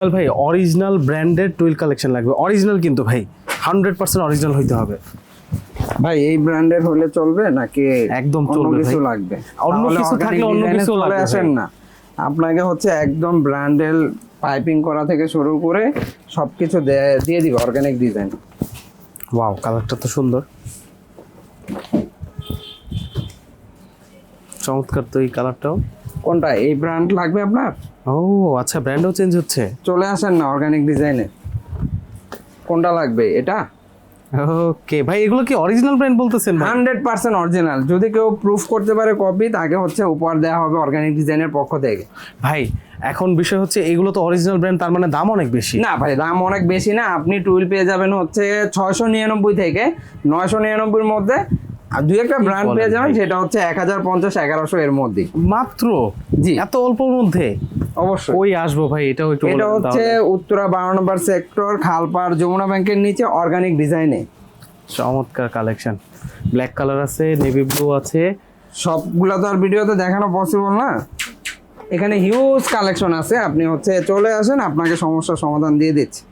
ভাই original branded twill collection লাগবে, original কিন্তু ভাই 100% অরিজিনাল হইতে হবে। ভাই এই ব্র্যান্ডের হলে চলবে নাকি একদম অন্য চলবে কিছু ভাই। লাগবে? অন্য তাহলে কিছু থাকলে organic অন্য design এ কিছু চলে লাগবে আসেন ভাই। না, আপনাকে হচ্ছে একদম ব্র্যান্ডের পাইপিং করা থেকে শুরু করে সবকিছু দিয়ে দিবে অর্গানিক ডিজাইন। ওয়াও, কালারটা তো সুন্দর, চমৎকার তো এই কালারটাও। কোনটা এই ব্র্যান্ড লাগবে আপনার? ও আচ্ছা, ব্র্যান্ডও চেঞ্জ হচ্ছে। চলে আসেন না অর্গানিক ডিজাইনে। কোনটা লাগবে? এটা ওকে ভাই, এগুলো কি অরিজিনাল ব্র্যান্ড বলতেছেন ভাই? 100% অরিজিনাল। যদি কেউ প্রুফ করতে পারে কপি, তাকে হচ্ছে উপহার দেওয়া হবে অর্গানিক ডিজাইনের পক্ষ থেকে। ভাই এখন বিষয় হচ্ছে এগুলো তো অরিজিনাল ব্র্যান্ড, তার মানে দাম অনেক বেশি। না ভাই, দাম অনেক বেশি না। আপনি টুইল পেয়ে যাবেন হচ্ছে 699 থেকে 999 মধ্যে, আর দুই একটা ব্র্যান্ড বলেন পেয়ে যাবেন ভাই? সেটা হচ্ছে 1050 1100 এর মধ্যে। মাত্র? জি এত অল্পর মধ্যে? অবশ্যই। ওই আসবো ভাই, এটাও একটু এটা বলে দেন হচ্ছে তাহলে। উত্তরা 12 নম্বর সেক্টর, খালপাড়, যমুনা ব্যাংকের নিচে, অর্গানিক ডিজাইনে। চমৎকার কালেকশন, ব্ল্যাক কালার আছে, নেভি ব্লু আছে। সবগুলা তো আর ভিডিওতে দেখানো পসিবল না, এখানে হিউজ কালেকশন আছে। আপনি হচ্ছে চলে আসেন, আপনাকে সমস্যার সমাধান দিয়ে দিচ্ছি।